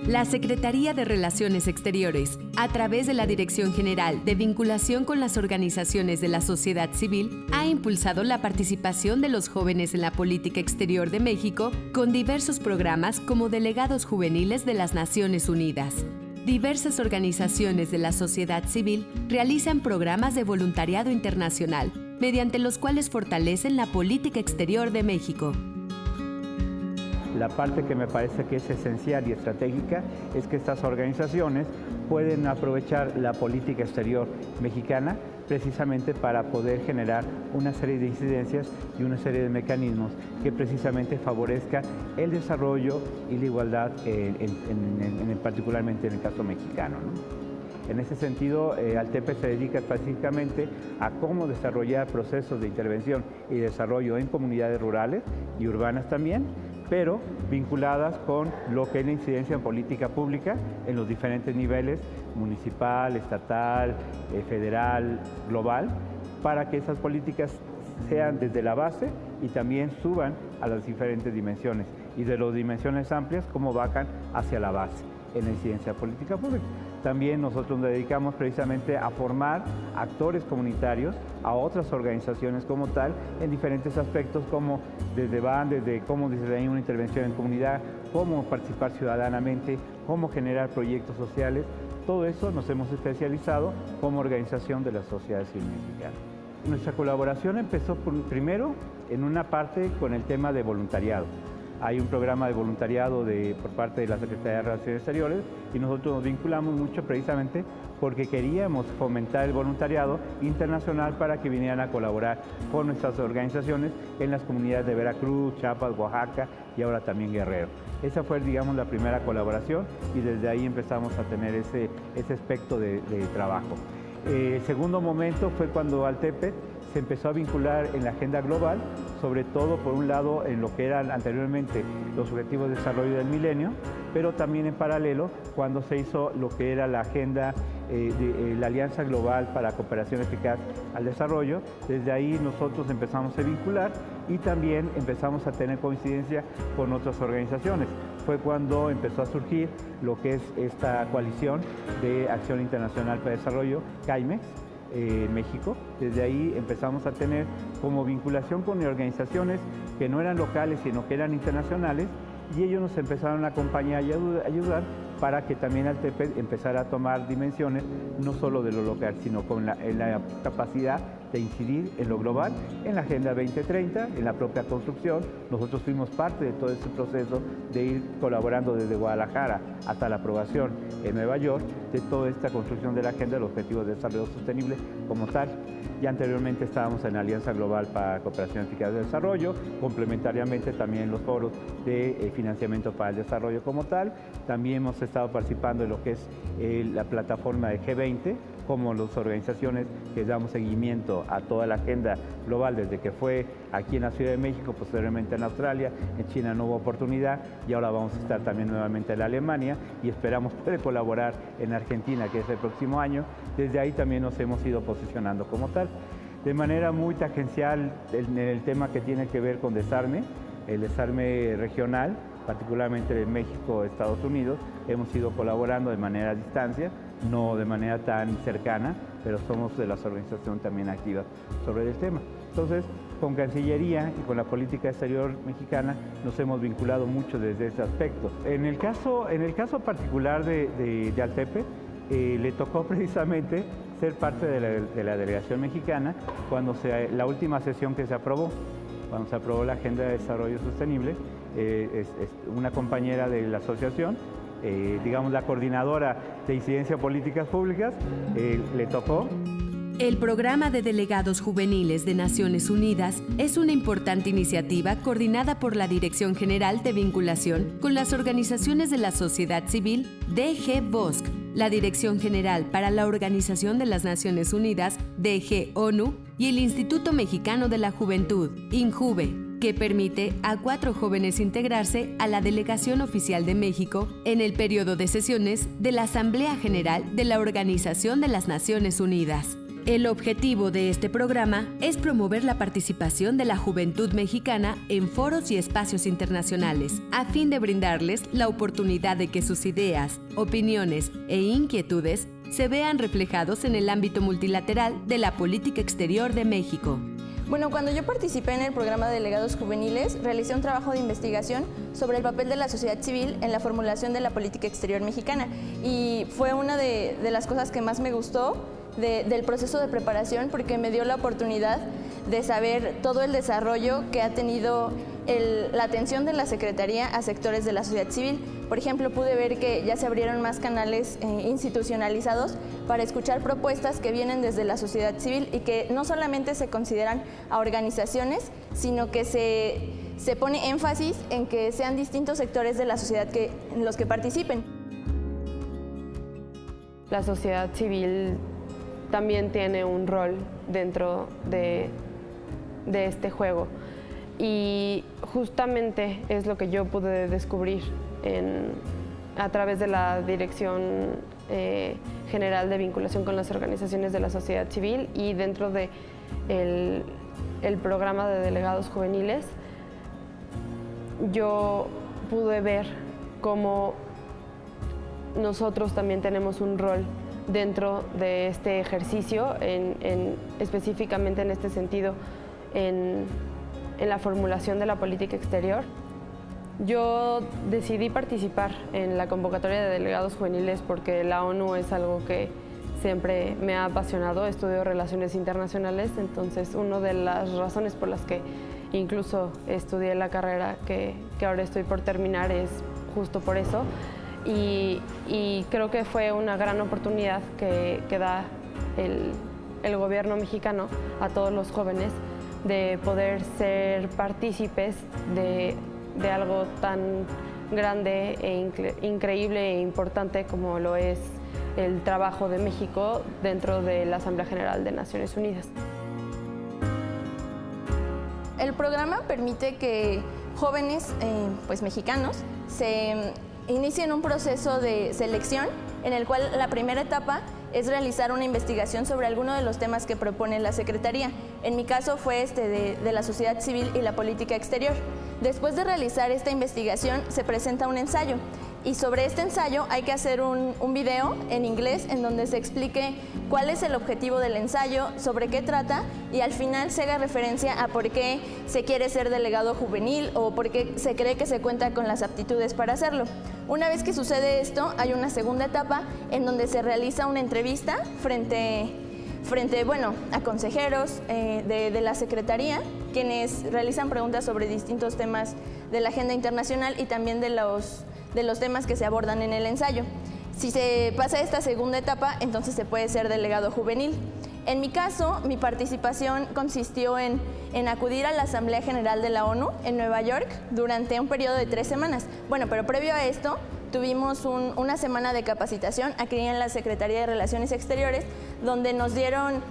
La Secretaría de Relaciones Exteriores, a través de la Dirección General de Vinculación con las Organizaciones de la Sociedad Civil, ha impulsado la participación de los jóvenes en la política exterior de México con diversos programas como delegados juveniles de las Naciones Unidas. Diversas organizaciones de la sociedad civil realizan programas de voluntariado internacional, mediante los cuales fortalecen la política exterior de México. La parte que me parece que es esencial y estratégica es que estas organizaciones pueden aprovechar la política exterior mexicana precisamente para poder generar una serie de incidencias y una serie de mecanismos que precisamente favorezcan el desarrollo y la igualdad, particularmente en el caso mexicano, ¿no? En ese sentido, Altepe se dedica específicamente a cómo desarrollar procesos de intervención y desarrollo en comunidades rurales y urbanas también, pero vinculadas con lo que es la incidencia en política pública en los diferentes niveles, municipal, estatal, federal, global, para que esas políticas sean desde la base y también suban a las diferentes dimensiones, y de las dimensiones amplias, cómo bajan hacia la base en la incidencia política pública. También nosotros nos dedicamos precisamente a formar actores comunitarios, a otras organizaciones como tal, en diferentes aspectos, como desde cómo diseñar una intervención en comunidad, cómo participar ciudadanamente, cómo generar proyectos sociales. Todo eso nos hemos especializado como organización de la sociedad civil mexicana. Nuestra colaboración empezó primero en una parte con el tema de voluntariado. Hay un programa de voluntariado por parte de la Secretaría de Relaciones Exteriores y nosotros nos vinculamos mucho precisamente porque queríamos fomentar el voluntariado internacional para que vinieran a colaborar con nuestras organizaciones en las comunidades de Veracruz, Chiapas, Oaxaca y ahora también Guerrero. Esa fue, digamos, la primera colaboración y desde ahí empezamos a tener ese aspecto de trabajo. El segundo momento fue cuando Altepe se empezó a vincular en la agenda global, sobre todo por un lado en lo que eran anteriormente los Objetivos de Desarrollo del Milenio, pero también en paralelo cuando se hizo lo que era la agenda de la Alianza Global para Cooperación Eficaz al Desarrollo. Desde ahí nosotros empezamos a vincular y también empezamos a tener coincidencia con otras organizaciones. Fue cuando empezó a surgir lo que es esta coalición de Acción Internacional para el Desarrollo, CAIMEX, en México. Desde ahí empezamos a tener como vinculación con organizaciones que no eran locales, sino que eran internacionales, y ellos nos empezaron a acompañar y a ayudar para que también Altepe empezara a tomar dimensiones no solo de lo local, sino con la capacidad de incidir en lo global, en la Agenda 2030, en la propia construcción. Nosotros fuimos parte de todo ese proceso de ir colaborando desde Guadalajara hasta la aprobación en Nueva York de toda esta construcción de la Agenda de los Objetivos de Desarrollo Sostenible como tal. Ya anteriormente estábamos en la Alianza Global para Cooperación Eficaz de Desarrollo, complementariamente también en los foros de financiamiento para el desarrollo como tal. También hemos estado participando en lo que es la plataforma de G20, como las organizaciones que damos seguimiento a toda la agenda global desde que fue aquí en la Ciudad de México, posteriormente en Australia, en China no hubo oportunidad y ahora vamos a estar también nuevamente en la Alemania y esperamos poder colaborar en Argentina, que es el próximo año. Desde ahí también nos hemos ido posicionando como tal. De manera muy tangencial en el tema que tiene que ver con desarme, el desarme regional, particularmente de México, Estados Unidos, hemos ido colaborando de manera a distancia, no de manera tan cercana, pero somos de las organizaciones también activas sobre el tema. Entonces, con Cancillería y con la política exterior mexicana nos hemos vinculado mucho desde ese aspecto. En el caso particular de Altepe, le tocó precisamente ser parte de la delegación mexicana cuando la última sesión que se aprobó, cuando se aprobó la Agenda de Desarrollo Sostenible. Una compañera de la asociación, digamos la coordinadora de incidencia políticas públicas, le tocó. El Programa de Delegados Juveniles de Naciones Unidas es una importante iniciativa coordinada por la Dirección General de Vinculación con las Organizaciones de la Sociedad Civil, DG-BOSC, la Dirección General para la Organización de las Naciones Unidas, DG-ONU, y el Instituto Mexicano de la Juventud, INJUVE, que permite a 4 jóvenes integrarse a la Delegación Oficial de México en el periodo de sesiones de la Asamblea General de la Organización de las Naciones Unidas. El objetivo de este programa es promover la participación de la juventud mexicana en foros y espacios internacionales, a fin de brindarles la oportunidad de que sus ideas, opiniones e inquietudes se vean reflejados en el ámbito multilateral de la política exterior de México. Bueno, cuando yo participé en el programa de Delegados Juveniles, realicé un trabajo de investigación sobre el papel de la sociedad civil en la formulación de la política exterior mexicana. Y fue una de las cosas que más me gustó del proceso de preparación, porque me dio la oportunidad de saber todo el desarrollo que ha tenido la atención de la Secretaría a sectores de la sociedad civil. Por ejemplo, pude ver que ya se abrieron más canales institucionalizados para escuchar propuestas que vienen desde la sociedad civil y que no solamente se consideran a organizaciones, sino que se pone énfasis en que sean distintos sectores de la sociedad en los que participen. La sociedad civil también tiene un rol dentro de este juego. Y justamente es lo que yo pude descubrir a través de la Dirección General de Vinculación con las Organizaciones de la Sociedad Civil y dentro de el programa de Delegados Juveniles. Yo pude ver cómo nosotros también tenemos un rol dentro de este ejercicio, específicamente en este sentido, en la formulación de la política exterior. Yo decidí participar en la convocatoria de delegados juveniles porque la ONU es algo que siempre me ha apasionado. Estudio relaciones internacionales, entonces una de las razones por las que incluso estudié la carrera que ahora estoy por terminar es justo por eso. Y creo que fue una gran oportunidad que da el gobierno mexicano a todos los jóvenes de poder ser partícipes de algo tan grande e increíble e importante como lo es el trabajo de México dentro de la Asamblea General de Naciones Unidas. El programa permite que jóvenes mexicanos se inicien un proceso de selección en el cual la primera etapa es realizar una investigación sobre alguno de los temas que propone la Secretaría. En mi caso fue de la sociedad civil y la política exterior. Después de realizar esta investigación se presenta un ensayo y sobre este ensayo hay que hacer un video en inglés en donde se explique cuál es el objetivo del ensayo, sobre qué trata y al final se haga referencia a por qué se quiere ser delegado juvenil o por qué se cree que se cuenta con las aptitudes para hacerlo. Una vez que sucede esto, hay una segunda etapa en donde se realiza una entrevista frente a consejeros de la Secretaría, quienes realizan preguntas sobre distintos temas de la agenda internacional y también de los temas que se abordan en el ensayo. Si se pasa esta segunda etapa, entonces se puede ser delegado juvenil. En mi caso, mi participación consistió en acudir a la Asamblea General de la ONU en Nueva York durante un periodo de 3 semanas. Bueno, pero previo a esto, tuvimos una semana de capacitación aquí en la Secretaría de Relaciones Exteriores, donde nos dieron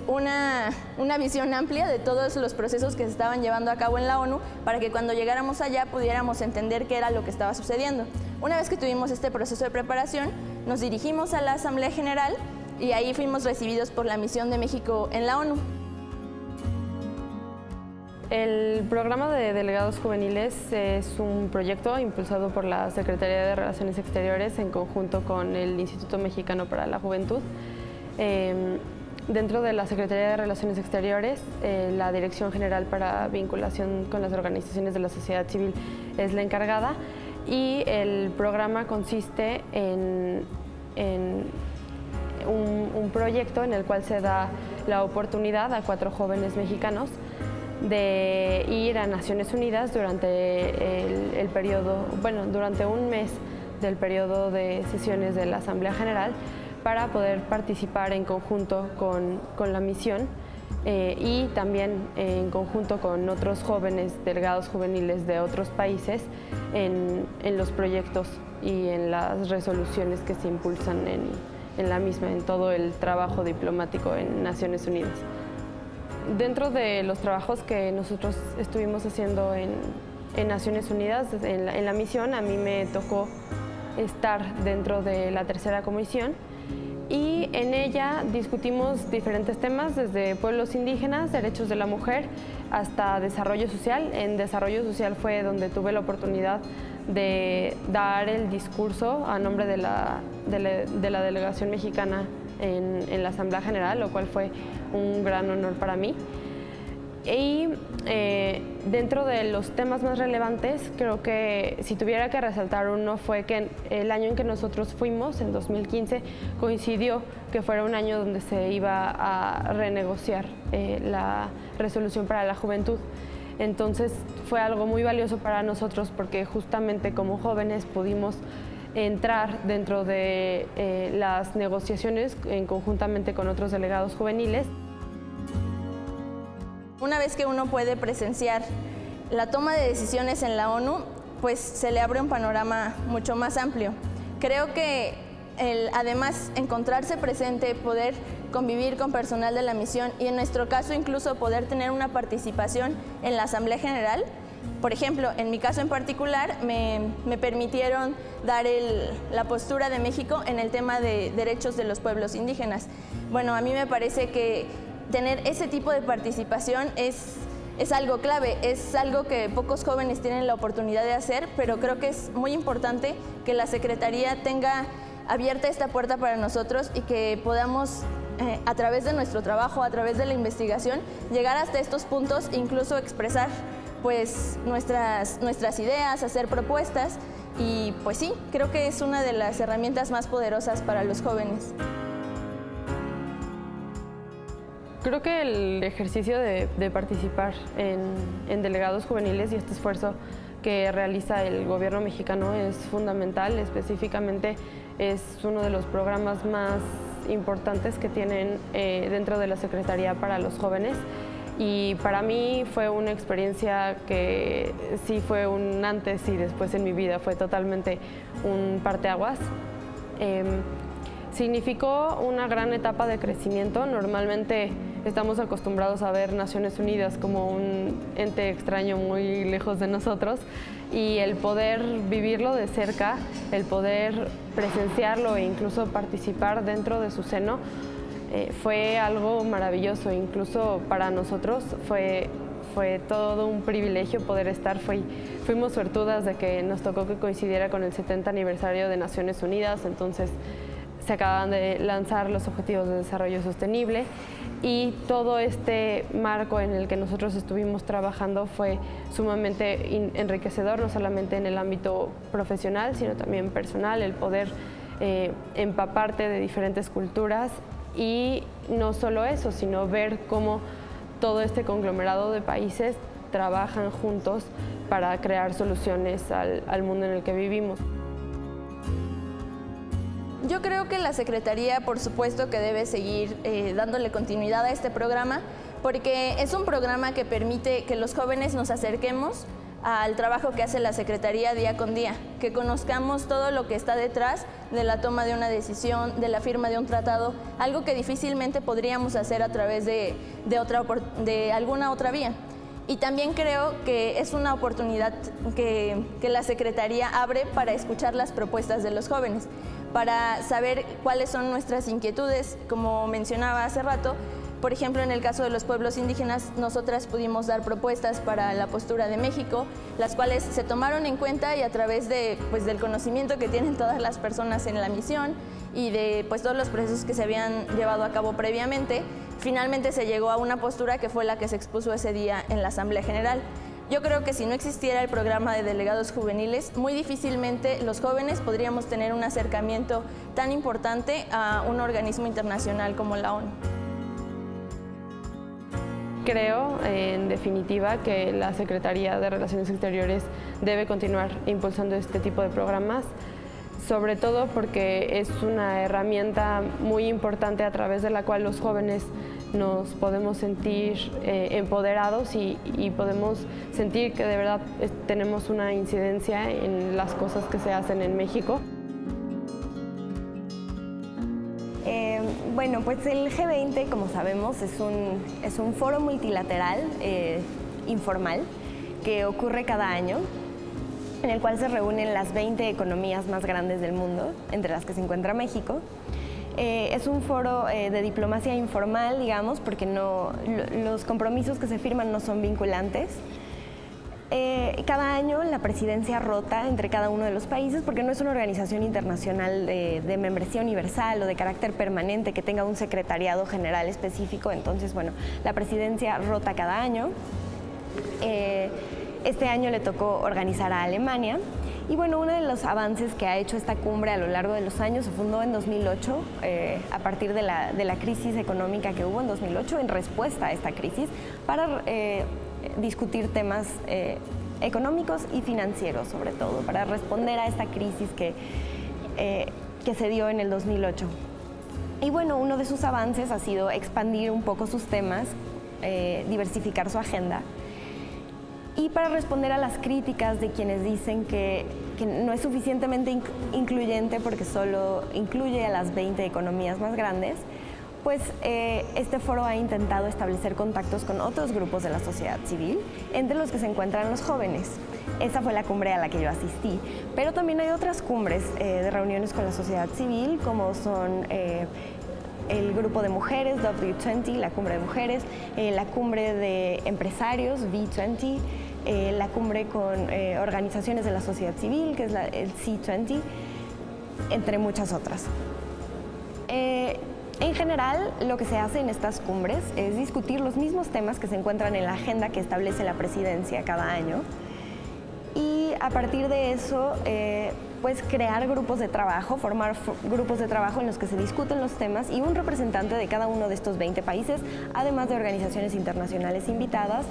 una visión amplia de todos los procesos que se estaban llevando a cabo en la ONU para que cuando llegáramos allá pudiéramos entender qué era lo que estaba sucediendo. Una vez que tuvimos este proceso de preparación, nos dirigimos a la Asamblea General y ahí fuimos recibidos por la misión de México en la ONU. El programa de Delegados Juveniles es un proyecto impulsado por la Secretaría de Relaciones Exteriores en conjunto con el Instituto Mexicano para la Juventud. Dentro de la Secretaría de Relaciones Exteriores, la Dirección General para Vinculación con las Organizaciones de la Sociedad Civil es la encargada y el programa consiste en un proyecto en el cual se da la oportunidad a 4 jóvenes mexicanos de ir a Naciones Unidas durante el periodo, durante un mes del periodo de sesiones de la Asamblea General para poder participar en conjunto con la misión y también en conjunto con otros jóvenes delegados juveniles de otros países en los proyectos y en las resoluciones que se impulsan en la misma, en todo el trabajo diplomático en Naciones Unidas. Dentro de los trabajos que nosotros estuvimos haciendo en Naciones Unidas, en la misión, a mí me tocó estar dentro de la tercera comisión y en ella discutimos diferentes temas, desde pueblos indígenas, derechos de la mujer, hasta desarrollo social. En desarrollo social fue donde tuve la oportunidad de dar el discurso a nombre de la delegación mexicana en la Asamblea General, lo cual fue un gran honor para mí. Y dentro de los temas más relevantes, creo que si tuviera que resaltar uno fue que el año en que nosotros fuimos, en 2015, coincidió que fuera un año donde se iba a renegociar la resolución para la juventud. Entonces fue algo muy valioso para nosotros porque justamente como jóvenes pudimos entrar dentro de las negociaciones conjuntamente con otros delegados juveniles. Una vez que uno puede presenciar la toma de decisiones en la ONU, pues se le abre un panorama mucho más amplio. Creo que además encontrarse presente, poder convivir con personal de la misión y en nuestro caso incluso poder tener una participación en la Asamblea General. Por ejemplo, en mi caso en particular me permitieron dar la postura de México en el tema de derechos de los pueblos indígenas. Bueno, a mí me parece que tener ese tipo de participación es algo clave, es algo que pocos jóvenes tienen la oportunidad de hacer, pero creo que es muy importante que la Secretaría tenga abierta esta puerta para nosotros y que podamos, a través de nuestro trabajo, a través de la investigación, llegar hasta estos puntos e incluso expresar pues, nuestras ideas, hacer propuestas y pues sí, creo que es una de las herramientas más poderosas para los jóvenes. Creo que el ejercicio de participar en delegados juveniles y este esfuerzo que realiza el gobierno mexicano es fundamental. Específicamente es uno de los programas más importantes que tienen dentro de la Secretaría para los jóvenes. Y para mí fue una experiencia que sí fue un antes y después en mi vida, fue totalmente un parteaguas. Significó una gran etapa de crecimiento. Normalmente estamos acostumbrados a ver Naciones Unidas como un ente extraño muy lejos de nosotros y el poder vivirlo de cerca, el poder presenciarlo e incluso participar dentro de su seno fue algo maravilloso. Incluso para nosotros fue todo un privilegio poder estar. Fuimos suertudas de que nos tocó que coincidiera con el 70 aniversario de Naciones Unidas, entonces se acaban de lanzar los Objetivos de Desarrollo Sostenible y todo este marco en el que nosotros estuvimos trabajando fue sumamente enriquecedor, no solamente en el ámbito profesional, sino también personal, el poder empaparte de diferentes culturas y no solo eso, sino ver cómo todo este conglomerado de países trabajan juntos para crear soluciones al mundo en el que vivimos. Yo creo que la Secretaría, por supuesto, que debe seguir dándole continuidad a este programa, porque es un programa que permite que los jóvenes nos acerquemos al trabajo que hace la Secretaría día con día, que conozcamos todo lo que está detrás de la toma de una decisión, de la firma de un tratado, algo que difícilmente podríamos hacer a través de alguna otra vía. Y también creo que es una oportunidad que la Secretaría abre para escuchar las propuestas de los jóvenes, para saber cuáles son nuestras inquietudes. Como mencionaba hace rato, por ejemplo, en el caso de los pueblos indígenas, nosotras pudimos dar propuestas para la postura de México, las cuales se tomaron en cuenta y a través del conocimiento que tienen todas las personas en la misión y de todos los procesos que se habían llevado a cabo previamente, finalmente se llegó a una postura que fue la que se expuso ese día en la Asamblea General. Yo creo que si no existiera el programa de delegados juveniles, muy difícilmente los jóvenes podríamos tener un acercamiento tan importante a un organismo internacional como la ONU. Creo, en definitiva, que la Secretaría de Relaciones Exteriores debe continuar impulsando este tipo de programas, sobre todo porque es una herramienta muy importante a través de la cual los jóvenes nos podemos sentir empoderados y podemos sentir que de verdad tenemos una incidencia en las cosas que se hacen en México. Bueno, pues el G20, como sabemos, es un foro multilateral informal que ocurre cada año, en el cual se reúnen las 20 economías más grandes del mundo, entre las que se encuentra México. Es un foro de diplomacia informal, digamos, porque los compromisos que se firman no son vinculantes. Cada año la presidencia rota entre cada uno de los países porque no es una organización internacional de membresía universal o de carácter permanente que tenga un secretariado general específico. Entonces, bueno, la presidencia rota cada año. Este año le tocó organizar a Alemania. Y bueno, uno de los avances que ha hecho esta cumbre a lo largo de los años, se fundó en 2008, a partir de la crisis económica que hubo en 2008, en respuesta a esta crisis, para discutir temas económicos y financieros, sobre todo, para responder a esta crisis que se dio en el 2008. Y bueno, uno de sus avances ha sido expandir un poco sus temas, diversificar su agenda. Y para responder a las críticas de quienes dicen que no es suficientemente incluyente porque solo incluye a las 20 economías más grandes, pues este foro ha intentado establecer contactos con otros grupos de la sociedad civil, entre los que se encuentran los jóvenes. Esa fue la cumbre a la que yo asistí, pero también hay otras cumbres de reuniones con la sociedad civil, como son el grupo de mujeres, W20, la cumbre de mujeres, la cumbre de empresarios, V20, la cumbre con organizaciones de la sociedad civil, que es el C20, entre muchas otras. En general, lo que se hace en estas cumbres es discutir los mismos temas que se encuentran en la agenda que establece la presidencia cada año, y a partir de eso, pues crear grupos de trabajo, formar grupos de trabajo en los que se discuten los temas y un representante de cada uno de estos 20 países, además de organizaciones internacionales invitadas.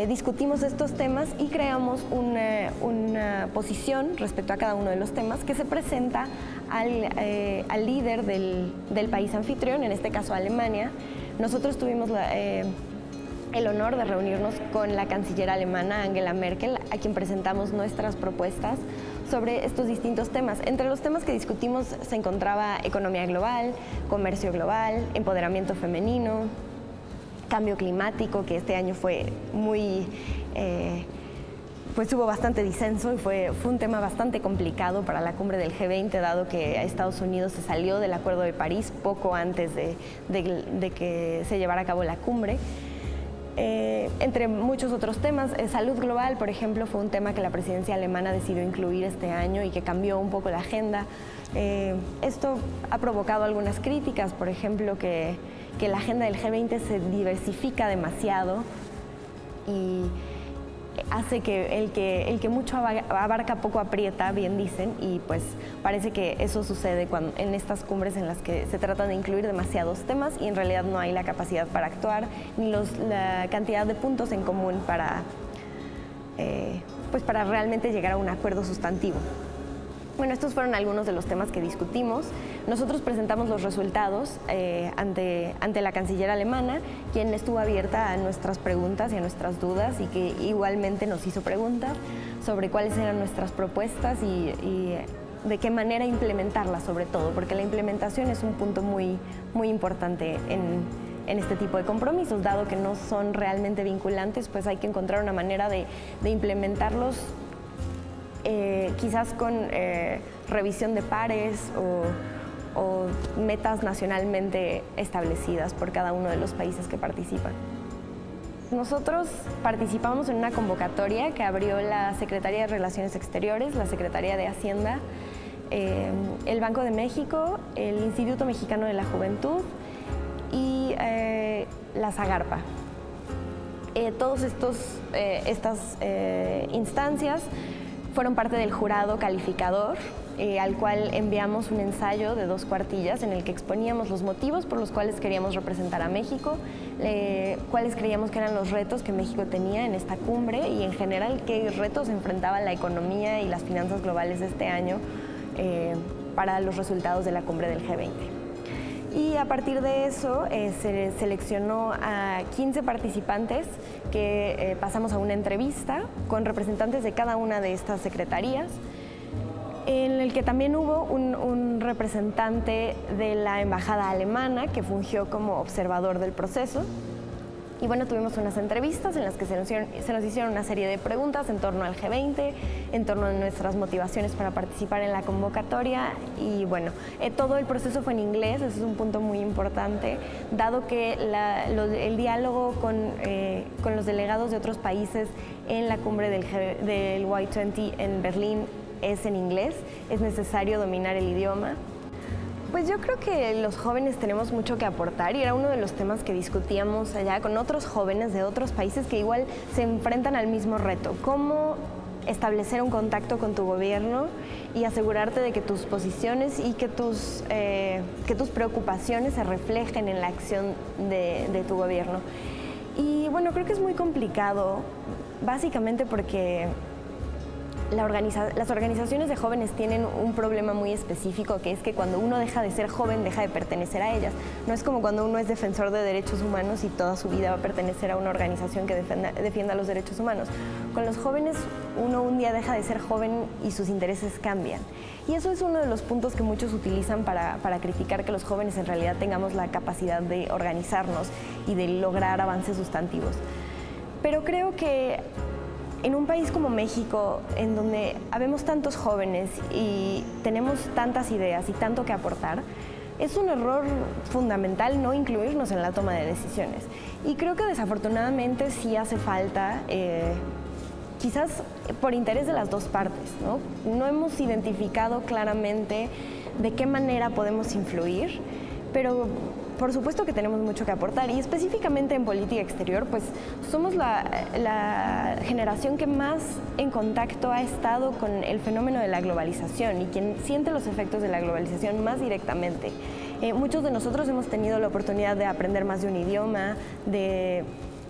Discutimos estos temas y creamos una posición respecto a cada uno de los temas que se presenta al líder del país anfitrión, en este caso Alemania. Nosotros tuvimos el honor de reunirnos con la canciller alemana Angela Merkel, a quien presentamos nuestras propuestas sobre estos distintos temas. Entre los temas que discutimos se encontraba economía global, comercio global, empoderamiento femenino, cambio climático, que este año fue pues hubo bastante disenso y fue un tema bastante complicado para la cumbre del G20, dado que Estados Unidos se salió del Acuerdo de París poco antes de que se llevara a cabo la cumbre. Entre muchos otros temas, salud global, por ejemplo, fue un tema que la presidencia alemana decidió incluir este año y que cambió un poco la agenda. Esto ha provocado algunas críticas, por ejemplo, que la agenda del G20 se diversifica demasiado y hace que el que mucho abarca poco aprieta, bien dicen, y pues parece que eso sucede en estas cumbres en las que se trata de incluir demasiados temas y en realidad no hay la capacidad para actuar ni la cantidad de puntos en común para realmente llegar a un acuerdo sustantivo. Bueno, estos fueron algunos de los temas que discutimos. Nosotros presentamos los resultados ante la canciller alemana, quien estuvo abierta a nuestras preguntas y a nuestras dudas y que igualmente nos hizo preguntas sobre cuáles eran nuestras propuestas y de qué manera implementarlas, sobre todo, porque la implementación es un punto muy, muy importante en este tipo de compromisos. Dado que no son realmente vinculantes, pues hay que encontrar una manera de implementarlos, quizás con revisión de pares o metas nacionalmente establecidas por cada uno de los países que participan. Nosotros participamos en una convocatoria que abrió la Secretaría de Relaciones Exteriores, la Secretaría de Hacienda, el Banco de México, el Instituto Mexicano de la Juventud y la Zagarpa. Todas estas instancias fueron parte del jurado calificador, al cual enviamos un ensayo de 2 cuartillas en el que exponíamos los motivos por los cuales queríamos representar a México, cuáles creíamos que eran los retos que México tenía en esta cumbre y en general qué retos enfrentaba la economía y las finanzas globales de este año para los resultados de la cumbre del G20. Y a partir de eso se seleccionó a 15 participantes que pasamos a una entrevista con representantes de cada una de estas secretarías, en el que también hubo un representante de la embajada alemana que fungió como observador del proceso. Y bueno, tuvimos unas entrevistas en las que se nos hicieron una serie de preguntas en torno al G20, en torno a nuestras motivaciones para participar en la convocatoria y bueno, todo el proceso fue en inglés, eso es un punto muy importante, dado que el diálogo con los delegados de otros países en la cumbre del Y20 en Berlín es en inglés, es necesario dominar el idioma. Pues yo creo que los jóvenes tenemos mucho que aportar y era uno de los temas que discutíamos allá con otros jóvenes de otros países que igual se enfrentan al mismo reto. ¿Cómo establecer un contacto con tu gobierno y asegurarte de que tus posiciones y que tus preocupaciones se reflejen en la acción de tu gobierno? Y bueno, creo que es muy complicado, básicamente porque las organizaciones de jóvenes tienen un problema muy específico, que es que cuando uno deja de ser joven, deja de pertenecer a ellas. No es como cuando uno es defensor de derechos humanos y toda su vida va a pertenecer a una organización que defienda los derechos humanos. Con los jóvenes, uno un día deja de ser joven y sus intereses cambian. Y eso es uno de los puntos que muchos utilizan para criticar que los jóvenes en realidad tengamos la capacidad de organizarnos y de lograr avances sustantivos. Pero creo que en un país como México, en donde habemos tantos jóvenes y tenemos tantas ideas y tanto que aportar, es un error fundamental no incluirnos en la toma de decisiones. Y creo que desafortunadamente sí hace falta, quizás por interés de las dos partes, ¿no? No hemos identificado claramente de qué manera podemos influir, pero por supuesto que tenemos mucho que aportar y específicamente en política exterior, pues somos la generación que más en contacto ha estado con el fenómeno de la globalización y quien siente los efectos de la globalización más directamente. Muchos de nosotros hemos tenido la oportunidad de aprender más de un idioma, de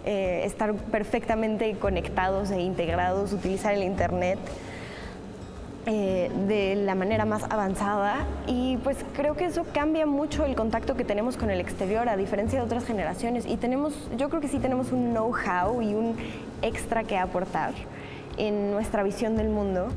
estar perfectamente conectados e integrados, utilizar el internet de la manera más avanzada y pues creo que eso cambia mucho el contacto que tenemos con el exterior a diferencia de otras generaciones y yo creo que sí tenemos un know-how y un extra que aportar en nuestra visión del mundo.